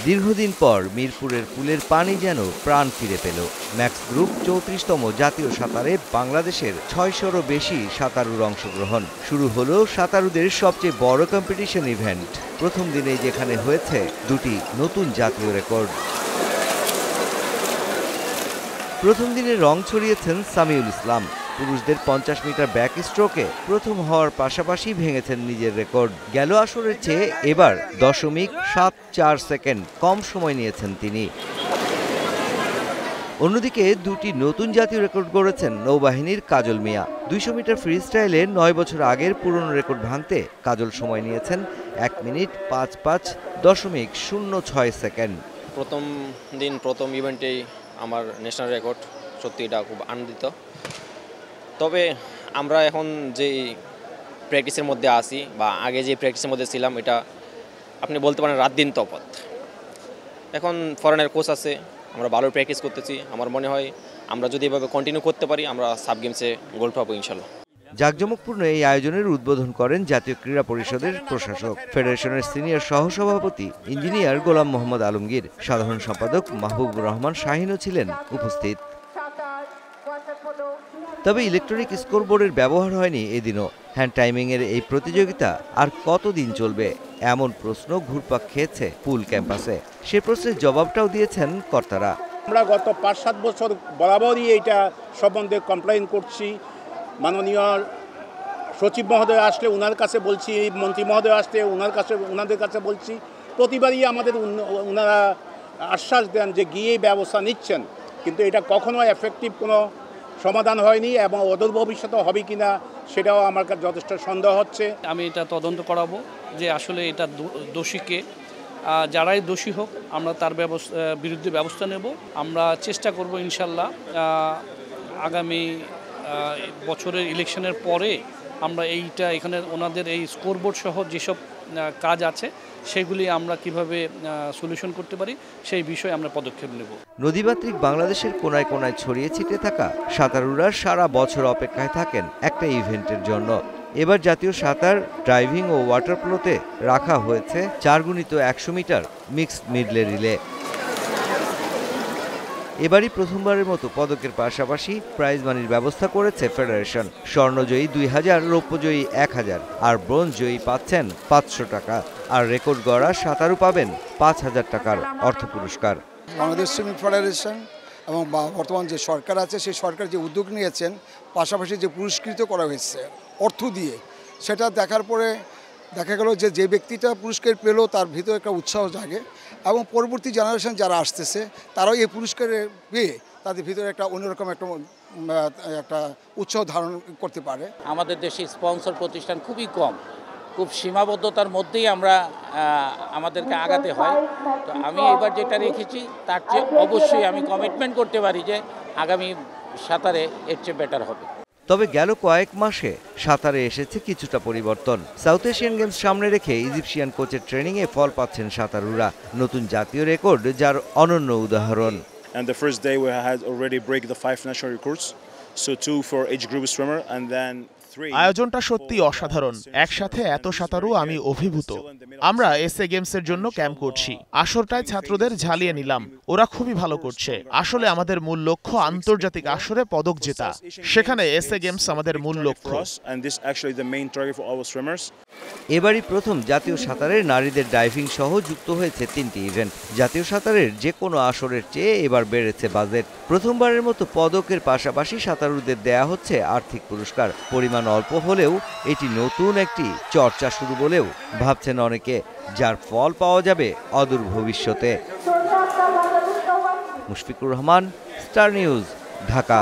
দীর্ঘদিন পর মিরপুরের পুলের পানি যেন প্রাণ ফিরে পেল। ম্যাক্স গ্রুপ 34তম জাতীয় সাঁতারে বাংলাদেশের 600-রও বেশি সাঁতারুর অংশগ্রহণ। শুরু হলো সাঁতারুদের সবচেয়ে বড় কম্পিটিশন ইভেন্ট। প্রথম দিনেই যেখানে হয়েছে দুটি নতুন জাতীয় রেকর্ড। প্রথম দিনে রং ছড়িয়েছেন সামিউল ইসলাম। পুরুষদের 50 মিটার ব্যাক স্ট্রোকে প্রথম হওয়ার পাশাপাশি ভেঙেছেন নিজের রেকর্ড। গেল আসরের চেয়ে এবার 0.74 সেকেন্ড কম সময় নিয়েছেন তিনি। অন্যদিকে দুটি নতুন জাতীয় রেকর্ড গড়েছেন নৌবাহিনীর কাজল মিয়া। 200 মিটার ফ্রি স্টাইলে 9 বছর আগের পুরনো রেকর্ড ভাঙতে কাজল সময় নিয়েছেন 1 মিনিট 55.06 সেকেন্ড। প্রথম দিন প্রথম ইভেন্টেই আমার ন্যাশনাল রেকর্ড, সত্যি এটা খুব আনন্দিত। তবে আমরা এখন যে প্র্যাকটিসের মধ্যে আসি বা আগে যে প্র্যাকটিসের মধ্যে ছিলাম, এটা আপনি বলতে পারেন রাত দিন তফাৎ। এখন ফরেনের কোচ আছে, আমরা ভালো প্র্যাকটিস করতেছি। আমার মনে হয় আমরা যদি এভাবে কন্টিনিউ করতে পারি, আমরা সাব গেমসে গোল্ড পাবো ইনশাল্লাহ। জাঁকজমকপূর্ণ এই আয়োজনের উদ্বোধন করেন জাতীয় ক্রীড়া পরিষদের প্রশাসক, ফেডারেশনের সিনিয়র সহসভাপতি ইঞ্জিনিয়ার গোলাম মোহাম্মদ আলমগীর। সাধারণ সম্পাদক মাহবুবুর রহমান শাহিনও ছিলেন উপস্থিত। তবে ইলেকট্রনিক স্কোরবোর্ডের ব্যবহার হয়নি এদিনও। হ্যান্ড টাইমিংয়ের এই প্রতিযোগিতা আর কতদিন চলবে, এমন প্রশ্ন ঘুরপাক খেয়েছে পুল ক্যাম্পাসে। সে প্রশ্নের জবাবটাও দিয়েছেন কর্তারা। আমরা গত 5-7 বছর বরাবরই এইটা সম্বন্ধে কমপ্লেইন করছি। মাননীয় সচিব মহোদয় আসলে ওনার কাছে বলছি, মন্ত্রী মহোদয় আসলে ওনাদের কাছে বলছি। প্রতিবারই আমাদের ওনারা আশ্বাস দেন যে গিয়ে ব্যবস্থা নিচ্ছেন, কিন্তু এটা কখনো এফেক্টিভ কোনো সমাধান হয়নি এবং অদূর ভবিষ্যতে হবে কিনা সেটাও আমার কাছে যথেষ্ট সন্দেহ হচ্ছে। আমি এটা তদন্ত করাবো যে আসলে এটা দোষীকে, যারাই দোষী হোক আমরা তার বিরুদ্ধে ব্যবস্থা নেব। আমরা চেষ্টা করব ইনশাল্লাহ আগামী বছরের ইলেকশনের পরে আমরা এখানে ওনাদের এই স্কোরবোর্ড সহ যেসব কাজ আছে সেগুলি আমরা কিভাবে সলিউশন করতে পারি সেই বিষয়ে আমরা পদক্ষেপ নেব। নদীমাতৃক বাংলাদেশের কোনায় কোনায় ছড়িয়ে ছিটে থাকা সাঁতারুরা সারা বছর অপেক্ষায় থাকেন একটা ইভেন্টের জন্য। এবার জাতীয় সাঁতার, ড্রাইভিং ও ওয়াটার পোলোতে রাখা হয়েছে 4x100 মিটার মিক্সড মিডলে রিলে। এবারই প্রথমবারের মতো পদকের পাশাপাশি প্রাইজ মানির ব্যবস্থা করেছে ফেডারেশন। স্বর্ণজয়ী 2000, রৌপ্যজয়ী 1000 আর ব্রোঞ্জজয়ী পাচ্ছেন 500 টাকা। আর রেকর্ড গড়া সাঁতারু পাবেন 5000 টাকার অর্থ পুরস্কার। বাংলাদেশ সুইমিং ফেডারেশন এবং বর্তমান যে সরকার আছে সেই সরকার যে উদ্যোগ নিয়েছেন, পাশাপাশি যে পুরস্কৃত করা হয়েছে অর্থ দিয়ে, সেটা দেখার পরে দেখা গেল যে ব্যক্তিটা পুরস্কার পেল তার ভিতরে একটা উৎসাহ জাগে এবং পরবর্তী জেনারেশন যারা আসতেছে তারাও এই পুরস্কারে পেয়ে তাদের ভিতরে একটা অন্যরকম একটা উৎসাহ ধারণ করতে পারে। আমাদের দেশে স্পন্সর প্রতিষ্ঠান খুবই কম, খুব সীমাবদ্ধতার মধ্যেই আমাদেরকে আগাতে হয়। তো আমি এবার যেটা রেখেছি তার চেয়ে অবশ্যই আমি কমিটমেন্ট করতে পারি যে আগামী সাঁতারে এর চেয়ে বেটার হবে। তবে গেল কয়েক মাসে সাঁতারে এসেছে কিছুটা পরিবর্তন। সাউথ এশিয়ান গেমস সামনে রেখে ইজিপশিয়ান কোচের ট্রেনিংয়ে ফল পাচ্ছেন সাঁতারুরা। নতুন জাতীয় রেকর্ড যার অনন্য উদাহরণ। And the first day we had already break the 5 national records, so 2 for each group swimmer and then আয়োজনটা সত্যি অসাধারণ। একসাথে এত সাঁতারু আমি অভিভূত। আমরা এসএ গেমসের জন্য ক্যাম্প করছি। আসরটায় ছাত্রদের ঝালিয়ে নিলাম, ওরা খুবই ভালো করছে। আসলে আমাদের মূল লক্ষ্য আন্তর্জাতিক আসরে পদক জেতা, সেখানে এসএ গেমস আমাদের মূল লক্ষ্য। এবারই প্রথম জাতীয় সাঁতারের নারীদের ডাইভিং সহ যুক্ত হয়েছে 3টি ইভেন্ট। জাতীয় সাঁতারের যে কোনো আসরের চেয়ে এবার বেড়েছে বাজেট। প্রথমবারের মতো পদকের পাশাপাশি সাঁতারুদের দেয়া হচ্ছে আর্থিক পুরস্কার। পরিমাণ অল্প হলেও এটি নতুন একটি চর্চা শুরু বলেও ভাবছেন অনেকে, যার ফল পাওয়া যাবে অদূর ভবিষ্যতে। Mushfiqur Rahman, star news, Dhaka.